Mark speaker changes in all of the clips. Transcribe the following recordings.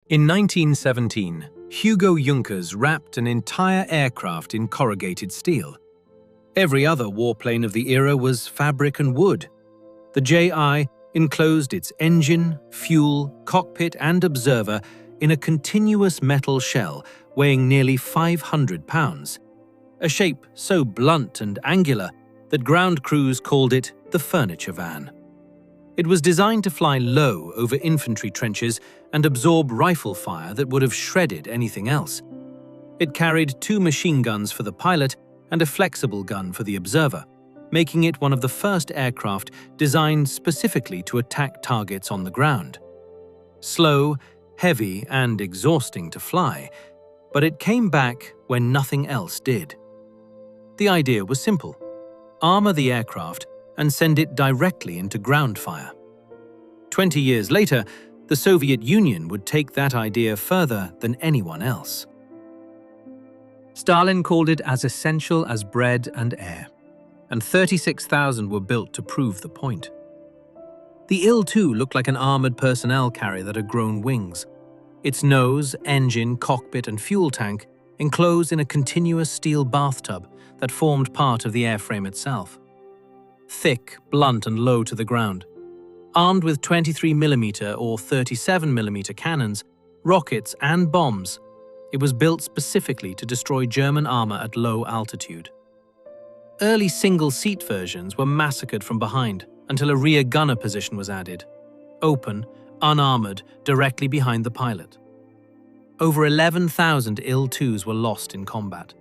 Speaker 1: In 1917, Hugo Junkers wrapped an entire aircraft in corrugated steel. Every other warplane of the era was fabric and wood. The J.I enclosed its engine, fuel, cockpit and observer in a continuous metal shell weighing nearly 500 pounds, a shape so blunt and angular that ground crews called it the furniture van. It was designed to fly low over infantry trenches and absorb rifle fire that would have shredded anything else. It carried 2 machine guns for the pilot and a flexible gun for the observer, making it one of the first aircraft designed specifically to attack targets on the ground. Slow, heavy, and exhausting to fly, but it came back when nothing else did. The idea was simple: armor the aircraft and send it directly into ground fire. 20 years later, the Soviet Union would take that idea further than anyone else. Stalin called it as essential as bread and air, and 36,000 were built to prove the point. The Il-2 looked like an armored personnel carrier that had grown wings. Its nose, engine, cockpit and fuel tank enclosed in a continuous steel bathtub that formed part of the airframe itself. Thick, blunt and low to the ground. Armed with 23mm or 37mm cannons, rockets and bombs, it was built specifically to destroy German armor at low altitude. Early single-seat versions were massacred from behind until a rear gunner position was added, open, unarmored, directly behind the pilot. Over 11,000 Il-2s were lost in combat.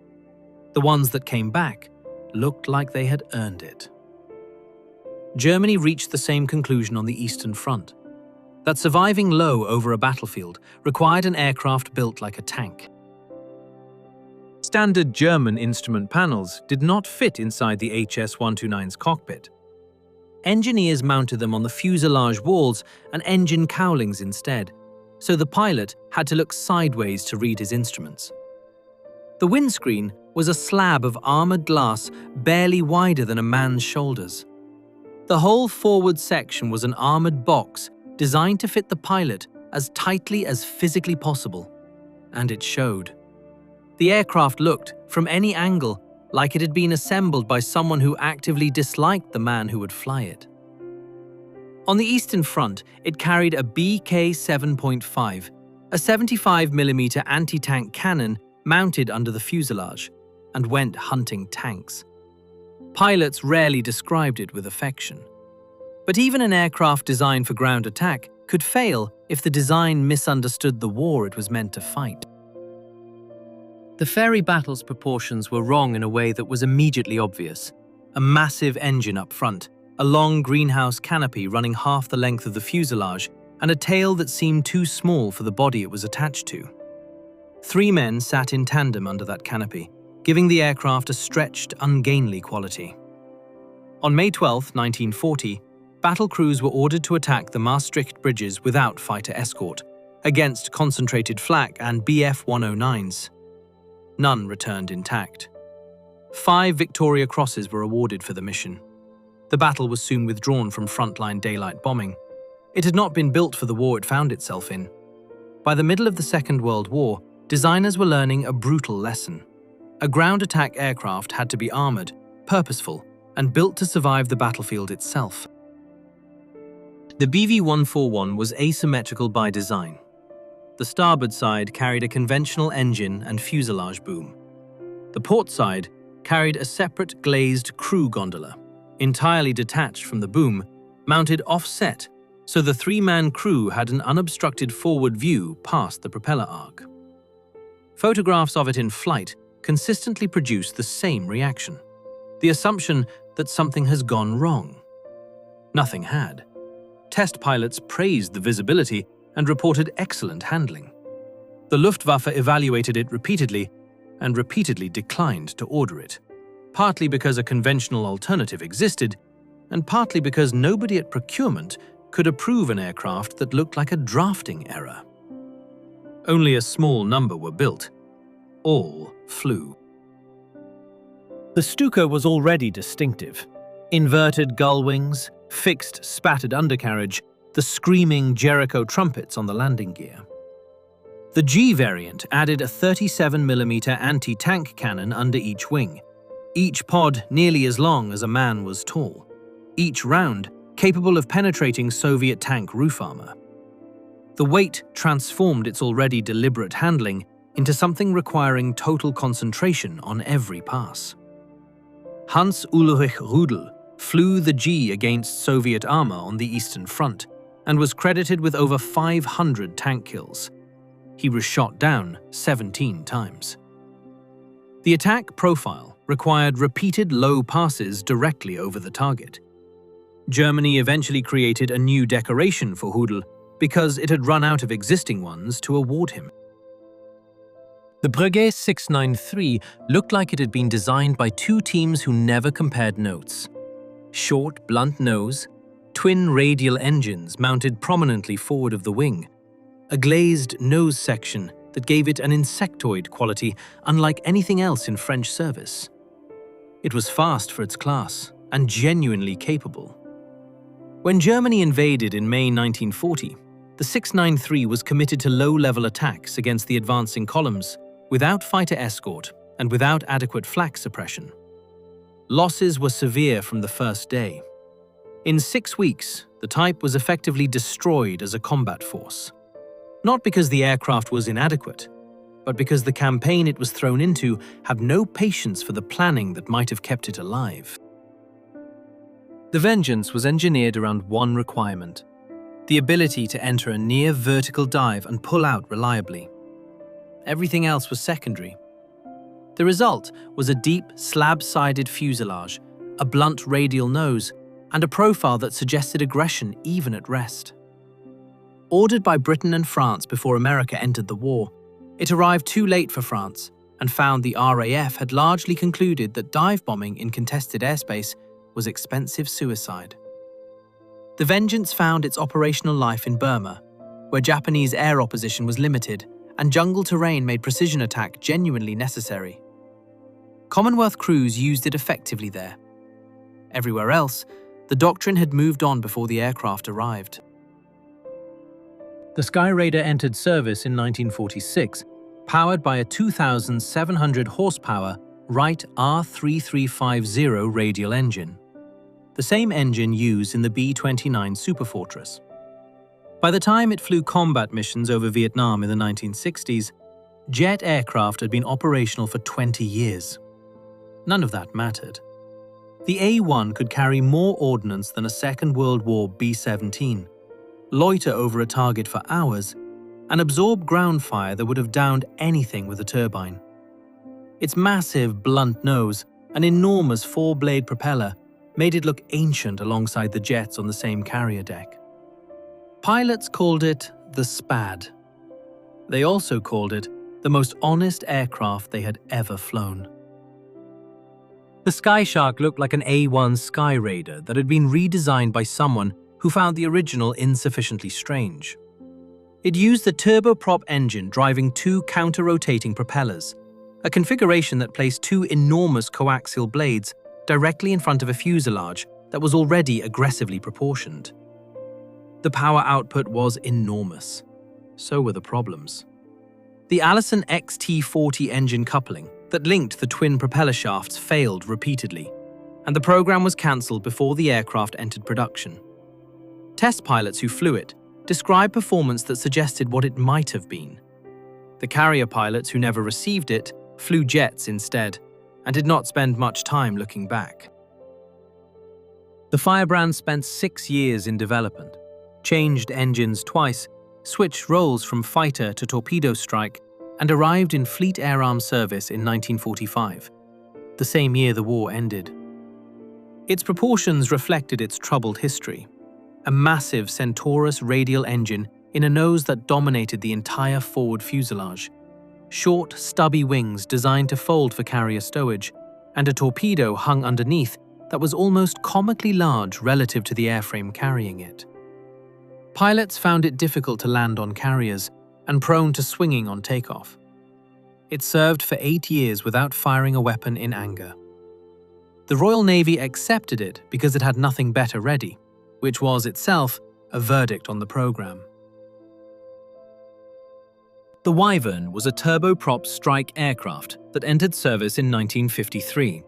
Speaker 1: The ones that came back looked like they had earned it. Germany reached the same conclusion on the Eastern Front, that surviving low over a battlefield required an aircraft built like a tank. Standard German instrument panels did not fit inside the HS-129's cockpit. Engineers mounted them on the fuselage walls and engine cowlings instead, so the pilot had to look sideways to read his instruments. The windscreen was a slab of armored glass barely wider than a man's shoulders. The whole forward section was an armored box designed to fit the pilot as tightly as physically possible, and it showed. The aircraft looked, from any angle, like it had been assembled by someone who actively disliked the man who would fly it. On the Eastern Front, it carried a BK-7.5, a 75mm anti-tank cannon mounted under the fuselage, and went hunting tanks. Pilots rarely described it with affection. But even an aircraft designed for ground attack could fail if the design misunderstood the war it was meant to fight. The ferry battle's proportions were wrong in a way that was immediately obvious. A massive engine up front, a long greenhouse canopy running half the length of the fuselage, and a tail that seemed too small for the body it was attached to. 3 men sat in tandem under that canopy, giving the aircraft a stretched, ungainly quality. On May 12, 1940, battle crews were ordered to attack the Maastricht bridges without fighter escort, against concentrated flak and Bf-109s. None returned intact. 5 Victoria Crosses were awarded for the mission. The battle was soon withdrawn from frontline daylight bombing. It had not been built for the war it found itself in. By the middle of the Second World War, designers were learning a brutal lesson. A ground attack aircraft had to be armored, purposeful, and built to survive the battlefield itself. The BV-141 was asymmetrical by design. The starboard side carried a conventional engine and fuselage boom. The port side carried a separate glazed crew gondola, entirely detached from the boom, mounted offset, so the 3-man crew had an unobstructed forward view past the propeller arc. Photographs of it in flight consistently produce the same reaction: the assumption that something has gone wrong. Nothing had. Test pilots praised the visibility and reported excellent handling. The Luftwaffe evaluated it repeatedly and repeatedly declined to order it, partly because a conventional alternative existed, and partly because nobody at procurement could approve an aircraft that looked like a drafting error. Only a small number were built. All flew. The Stuka was already distinctive. Inverted gull wings, fixed spattered undercarriage, the screaming Jericho trumpets on the landing gear. The G variant added a 37mm anti-tank cannon under each wing, each pod nearly as long as a man was tall, each round capable of penetrating Soviet tank roof armor. The weight transformed its already deliberate handling into something requiring total concentration on every pass. Hans Ulrich Rudel flew the G against Soviet armor on the Eastern Front and was credited with over 500 tank kills. He was shot down 17 times. The attack profile required repeated low passes directly over the target. Germany eventually created a new decoration for Rudel because it had run out of existing ones to award him. The Breguet 693 looked like it had been designed by two teams who never compared notes. Short, blunt nose, twin radial engines mounted prominently forward of the wing, a glazed nose section that gave it an insectoid quality unlike anything else in French service. It was fast for its class and genuinely capable. When Germany invaded in May 1940, the 693 was committed to low-level attacks against the advancing columns, without fighter escort and without adequate flak suppression. Losses were severe from the first day. In 6 weeks, the type was effectively destroyed as a combat force. Not because the aircraft was inadequate, but because the campaign it was thrown into had no patience for the planning that might have kept it alive. The Vengeance was engineered around one requirement: the ability to enter a near vertical dive and pull out reliably. Everything else was secondary. The result was a deep, slab-sided fuselage, a blunt radial nose, and a profile that suggested aggression even at rest. Ordered by Britain and France before America entered the war, it arrived too late for France and found the RAF had largely concluded that dive bombing in contested airspace was expensive suicide. The Vengeance found its operational life in Burma, where Japanese air opposition was limited and jungle terrain made precision attack genuinely necessary. Commonwealth crews used it effectively there. Everywhere else, the doctrine had moved on before the aircraft arrived. The Skyraider entered service in 1946, powered by a 2,700 horsepower Wright R3350 radial engine, the same engine used in the B-29 Superfortress. By the time it flew combat missions over Vietnam in the 1960s, jet aircraft had been operational for 20 years. None of that mattered. The A-1 could carry more ordnance than a Second World War B-17, loiter over a target for hours, and absorb ground fire that would have downed anything with a turbine. Its massive, blunt nose, an enormous four-blade propeller, made it look ancient alongside the jets on the same carrier deck. Pilots called it the Spad. They also called it the most honest aircraft they had ever flown. The Skyshark looked like an A-1 Skyraider that had been redesigned by someone who found the original insufficiently strange. It used the turboprop engine driving two counter-rotating propellers, a configuration that placed two enormous coaxial blades directly in front of a fuselage that was already aggressively proportioned. The power output was enormous. So were the problems. The Allison XT-40 engine coupling that linked the twin propeller shafts failed repeatedly, and the program was cancelled before the aircraft entered production. Test pilots who flew it described performance that suggested what it might have been. The carrier pilots who never received it flew jets instead, and did not spend much time looking back. The Firebrand spent 6 years in development, changed engines twice, switched roles from fighter to torpedo strike, and arrived in Fleet Air Arm service in 1945, the same year the war ended. Its proportions reflected its troubled history: a massive Centaurus radial engine in a nose that dominated the entire forward fuselage, short, stubby wings designed to fold for carrier stowage, and a torpedo hung underneath that was almost comically large relative to the airframe carrying it. Pilots found it difficult to land on carriers and prone to swinging on takeoff. It served for 8 years without firing a weapon in anger. The Royal Navy accepted it because it had nothing better ready, which was itself a verdict on the program. The Wyvern was a turboprop strike aircraft that entered service in 1953,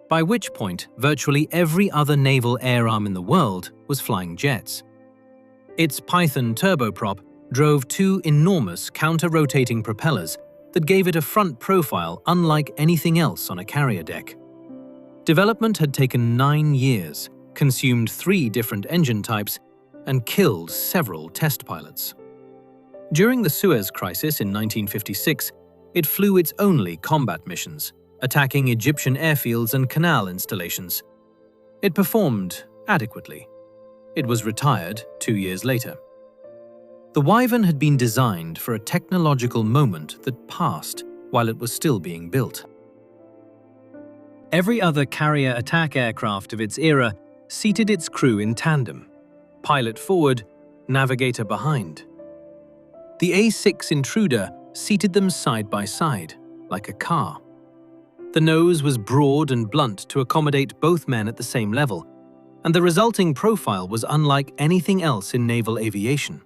Speaker 1: by which point virtually every other naval air arm in the world was flying jets. Its Python turboprop drove two enormous counter-rotating propellers that gave it a front profile unlike anything else on a carrier deck. Development had taken 9 years, consumed 3 different engine types, and killed several test pilots. During the Suez Crisis in 1956, it flew its only combat missions, attacking Egyptian airfields and canal installations. It performed adequately. It was retired 2 years later. The Wyvern had been designed for a technological moment that passed while it was still being built. Every other carrier attack aircraft of its era seated its crew in tandem, pilot forward, navigator behind. The A-6 Intruder seated them side by side, like a car. The nose was broad and blunt to accommodate both men at the same level, and the resulting profile was unlike anything else in naval aviation.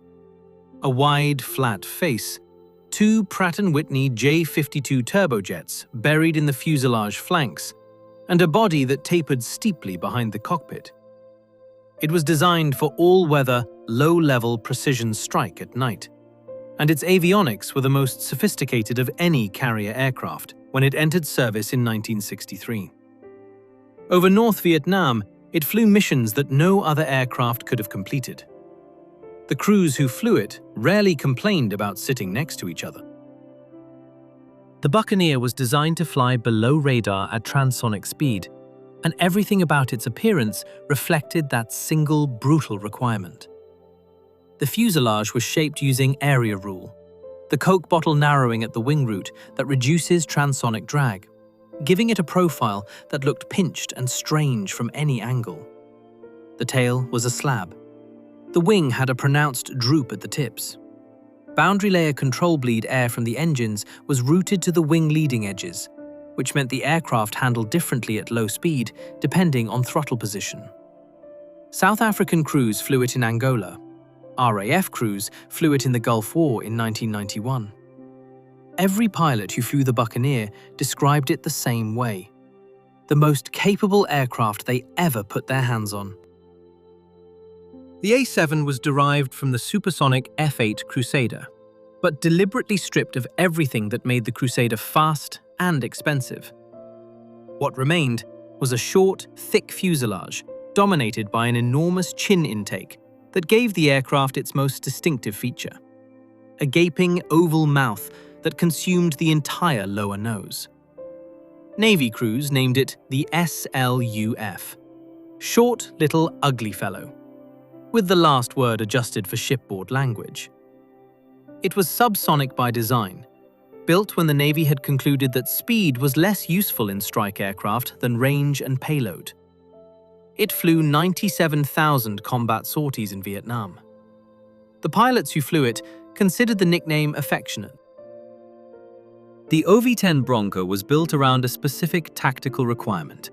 Speaker 1: A wide, flat face, 2 Pratt & Whitney J-52 turbojets buried in the fuselage flanks, and a body that tapered steeply behind the cockpit. It was designed for all-weather, low-level precision strike at night, and its avionics were the most sophisticated of any carrier aircraft when it entered service in 1963. Over North Vietnam, it flew missions that no other aircraft could have completed. The crews who flew it rarely complained about sitting next to each other. The Buccaneer was designed to fly below radar at transonic speed, and everything about its appearance reflected that single brutal requirement. The fuselage was shaped using area rule, the Coke bottle narrowing at the wing root that reduces transonic drag, giving it a profile that looked pinched and strange from any angle. The tail was a slab. The wing had a pronounced droop at the tips. Boundary layer control bleed air from the engines was routed to the wing leading edges, which meant the aircraft handled differently at low speed, depending on throttle position. South African crews flew it in Angola. RAF crews flew it in the Gulf War in 1991. Every pilot who flew the Buccaneer described it the same way: the most capable aircraft they ever put their hands on. The A-7 was derived from the supersonic F-8 Crusader, but deliberately stripped of everything that made the Crusader fast and expensive. What remained was a short, thick fuselage, dominated by an enormous chin intake that gave the aircraft its most distinctive feature: a gaping oval mouth that consumed the entire lower nose. Navy crews named it the SLUF, Short Little Ugly Fellow, with the last word adjusted for shipboard language. It was subsonic by design, built when the Navy had concluded that speed was less useful in strike aircraft than range and payload. It flew 97,000 combat sorties in Vietnam. The pilots who flew it considered the nickname affectionate. The OV-10 Bronco was built around a specific tactical requirement: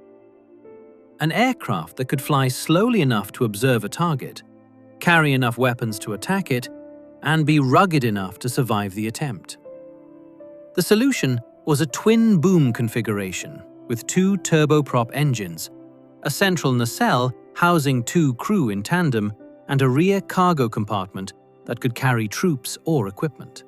Speaker 1: an aircraft that could fly slowly enough to observe a target, carry enough weapons to attack it, and be rugged enough to survive the attempt. The solution was a twin-boom configuration with 2 turboprop engines, a central nacelle housing 2 crew in tandem, and a rear cargo compartment that could carry troops or equipment.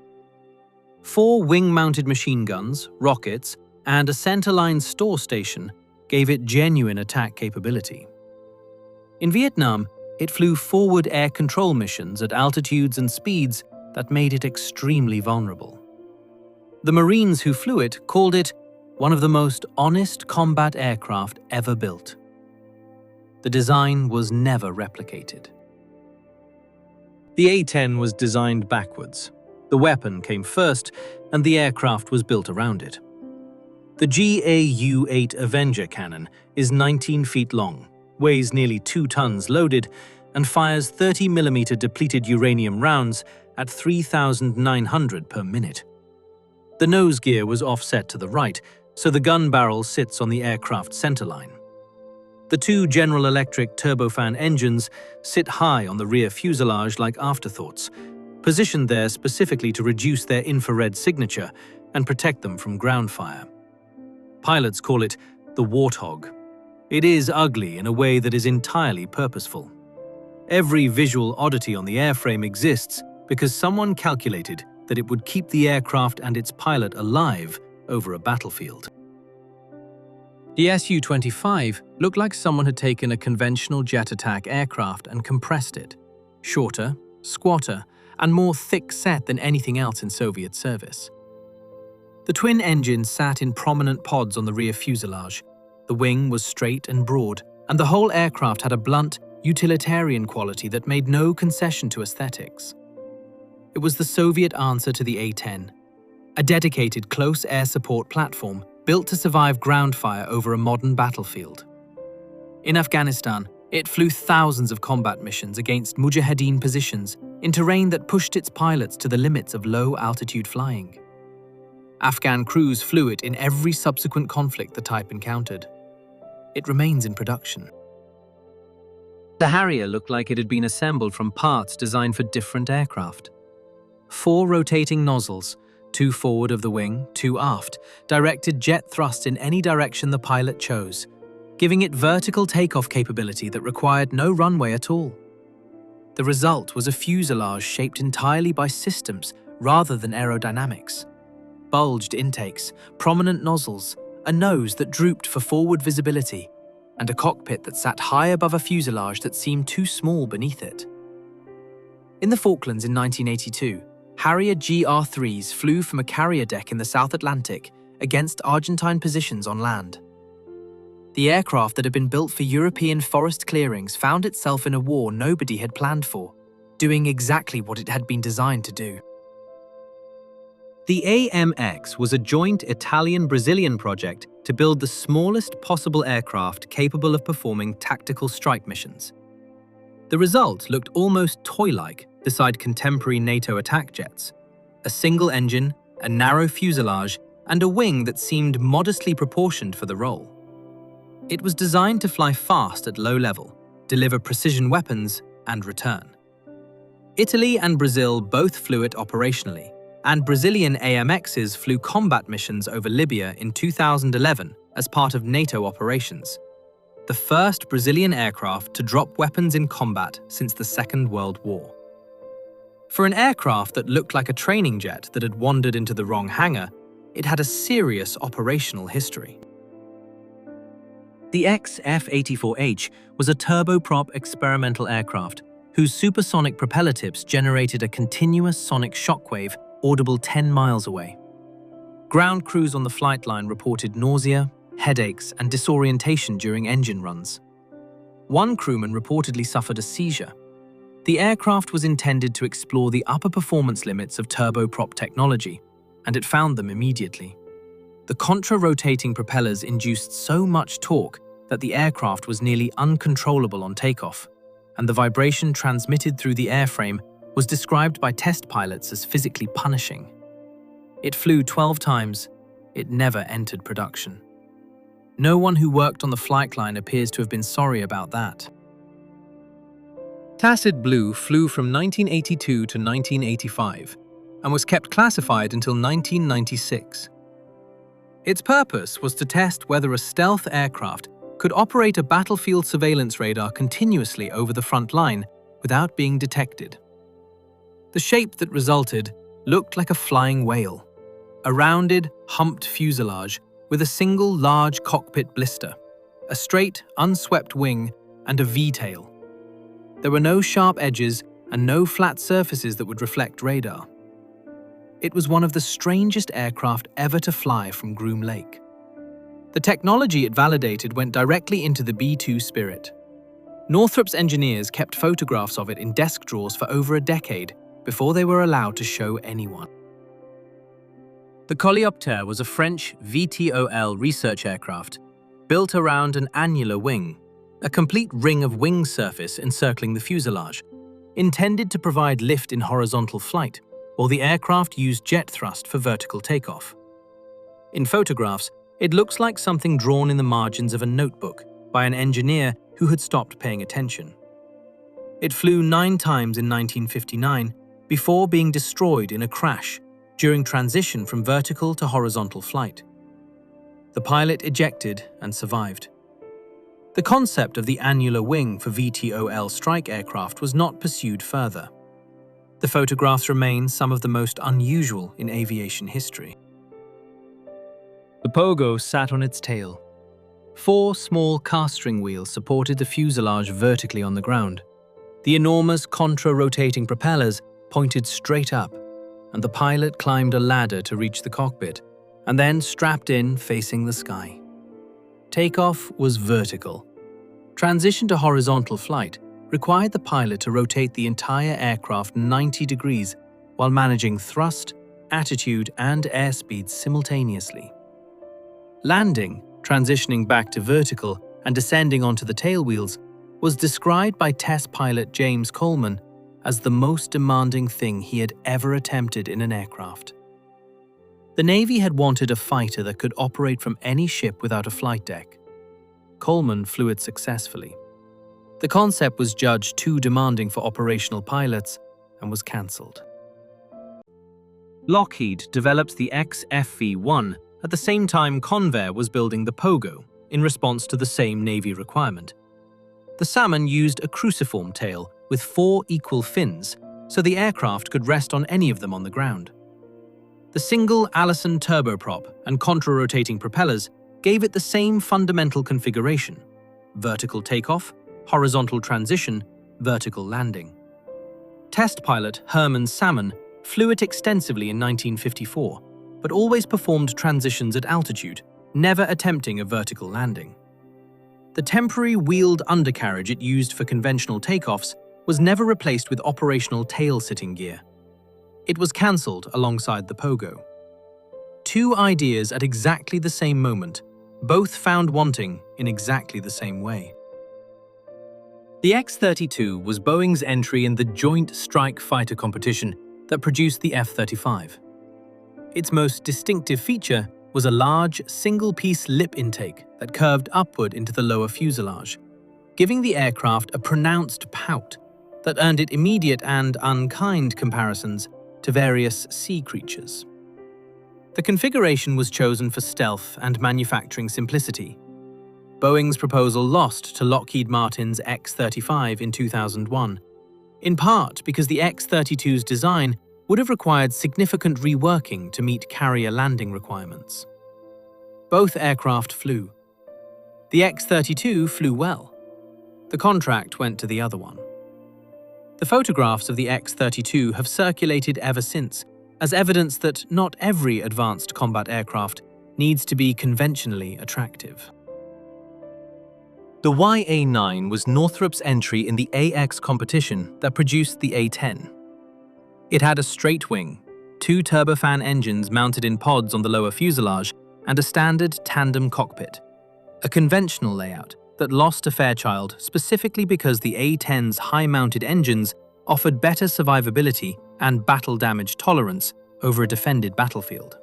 Speaker 1: 4 wing-mounted machine guns, rockets, and a centerline store station gave it genuine attack capability. In Vietnam, it flew forward air control missions at altitudes and speeds that made it extremely vulnerable. The Marines who flew it called it one of the most honest combat aircraft ever built. The design was never replicated. The A-10 was designed backwards. The weapon came first, and the aircraft was built around it. The GAU-8 Avenger cannon is 19 feet long, weighs nearly 2 tons loaded, and fires 30mm depleted uranium rounds at 3,900 per minute. The nose gear was offset to the right, so the gun barrel sits on the aircraft centerline. The 2 General Electric turbofan engines sit high on the rear fuselage like afterthoughts, positioned there specifically to reduce their infrared signature and protect them from ground fire. Pilots call it the Warthog. It is ugly in a way that is entirely purposeful. Every visual oddity on the airframe exists because someone calculated that it would keep the aircraft and its pilot alive over a battlefield. The Su-25 looked like someone had taken a conventional jet attack aircraft and compressed it. Shorter, squatter, and more thick-set than anything else in Soviet service. The twin engines sat in prominent pods on the rear fuselage. The wing was straight and broad, and the whole aircraft had a blunt, utilitarian quality that made no concession to aesthetics. It was the Soviet answer to the A-10, a dedicated close air support platform built to survive ground fire over a modern battlefield. In Afghanistan, it flew thousands of combat missions against Mujahideen positions in terrain that pushed its pilots to the limits of low-altitude flying. Afghan crews flew it in every subsequent conflict the type encountered. It remains in production. The Harrier looked like it had been assembled from parts designed for different aircraft. 4 rotating nozzles, 2 forward of the wing, 2 aft, directed jet thrust in any direction the pilot chose, giving it vertical takeoff capability that required no runway at all. The result was a fuselage shaped entirely by systems rather than aerodynamics. Bulged intakes, prominent nozzles, a nose that drooped for forward visibility, and a cockpit that sat high above a fuselage that seemed too small beneath it. In the Falklands in 1982, Harrier GR3s flew from a carrier deck in the South Atlantic against Argentine positions on land. The aircraft that had been built for European forest clearings found itself in a war nobody had planned for, doing exactly what it had been designed to do. The AMX was a joint Italian-Brazilian project to build the smallest possible aircraft capable of performing tactical strike missions. The result looked almost toy-like beside contemporary NATO attack jets: a single engine, a narrow fuselage, and a wing that seemed modestly proportioned for the role. It was designed to fly fast at low level, deliver precision weapons, and return. Italy and Brazil both flew it operationally, and Brazilian AMXs flew combat missions over Libya in 2011 as part of NATO operations, the first Brazilian aircraft to drop weapons in combat since the Second World War. For an aircraft that looked like a training jet that had wandered into the wrong hangar, it had a serious operational history. The XF-84H was a turboprop experimental aircraft whose supersonic propeller tips generated a continuous sonic shockwave audible 10 miles away. Ground crews on the flight line reported nausea, headaches, and disorientation during engine runs. One crewman reportedly suffered a seizure. The aircraft was intended to explore the upper performance limits of turboprop technology, and it found them immediately. The contra-rotating propellers induced so much torque that the aircraft was nearly uncontrollable on takeoff, and the vibration transmitted through the airframe was described by test pilots as physically punishing. It flew 12 times. It never entered production. No one who worked on the flight line appears to have been sorry about that. Tacit Blue flew from 1982 to 1985 and was kept classified until 1996. Its purpose was to test whether a stealth aircraft could operate a battlefield surveillance radar continuously over the front line without being detected. The shape that resulted looked like a flying whale, a rounded, humped fuselage with a single large cockpit blister, a straight, unswept wing, and a V-tail. There were no sharp edges and no flat surfaces that would reflect radar. It was one of the strangest aircraft ever to fly from Groom Lake. The technology it validated went directly into the B-2 Spirit. Northrop's engineers kept photographs of it in desk drawers for over a decade before they were allowed to show anyone. The Coléoptère was a French VTOL research aircraft built around an annular wing, a complete ring of wing surface encircling the fuselage, intended to provide lift in horizontal flight, while the aircraft used jet thrust for vertical takeoff. In photographs, it looks like something drawn in the margins of a notebook by an engineer who had stopped paying attention. It flew 9 times in 1959 before being destroyed in a crash during transition from vertical to horizontal flight. The pilot ejected and survived. The concept of the annular wing for VTOL strike aircraft was not pursued further. The photographs remain some of the most unusual in aviation history. The Pogo sat on its tail. 4 small cast-string wheels supported the fuselage vertically on the ground. The enormous contra-rotating propellers pointed straight up, and the pilot climbed a ladder to reach the cockpit, and then strapped in facing the sky. Takeoff was vertical. Transition to horizontal flight required the pilot to rotate the entire aircraft 90 degrees while managing thrust, attitude, and airspeed simultaneously. Landing, transitioning back to vertical and descending onto the tailwheels, was described by test pilot James Coleman as the most demanding thing he had ever attempted in an aircraft. The Navy had wanted a fighter that could operate from any ship without a flight deck. Coleman flew it successfully. The concept was judged too demanding for operational pilots and was cancelled. Lockheed developed the XF-84H at the same time Convair was building the Pogo, in response to the same Navy requirement. The Salmon used a cruciform tail with 4 equal fins, so the aircraft could rest on any of them on the ground. The single Allison turboprop and contra-rotating propellers gave it the same fundamental configuration: vertical takeoff, horizontal transition, vertical landing. Test pilot Herman Salmon flew it extensively in 1954, but always performed transitions at altitude, never attempting a vertical landing. The temporary wheeled undercarriage it used for conventional takeoffs was never replaced with operational tail-sitting gear. It was cancelled alongside the Pogo. 2 ideas at exactly the same moment, both found wanting in exactly the same way. The X-32 was Boeing's entry in the Joint Strike Fighter competition that produced the F-35. Its most distinctive feature was a large, single-piece lip intake that curved upward into the lower fuselage, giving the aircraft a pronounced pout that earned it immediate and unkind comparisons to various sea creatures. The configuration was chosen for stealth and manufacturing simplicity. Boeing's proposal lost to Lockheed Martin's X-35 in 2001, in part because the X-32's design would have required significant reworking to meet carrier landing requirements. Both aircraft flew. The X-32 flew well. The contract went to the other one. The photographs of the X-32 have circulated ever since as evidence that not every advanced combat aircraft needs to be conventionally attractive. The YA-9 was Northrop's entry in the AX competition that produced the A-10. It had a straight wing, 2 turbofan engines mounted in pods on the lower fuselage, and a standard tandem cockpit, a conventional layout that lost to Fairchild specifically because the A-10's high-mounted engines offered better survivability and battle damage tolerance over a defended battlefield.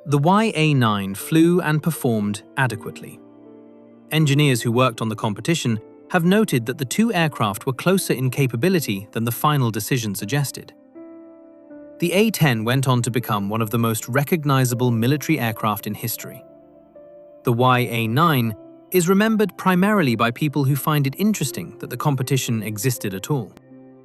Speaker 1: The YA-9 flew and performed adequately. Engineers who worked on the competition have noted that the 2 aircraft were closer in capability than the final decision suggested. The A-10 went on to become one of the most recognizable military aircraft in history. The YA-9 is remembered primarily by people who find it interesting that the competition existed at all.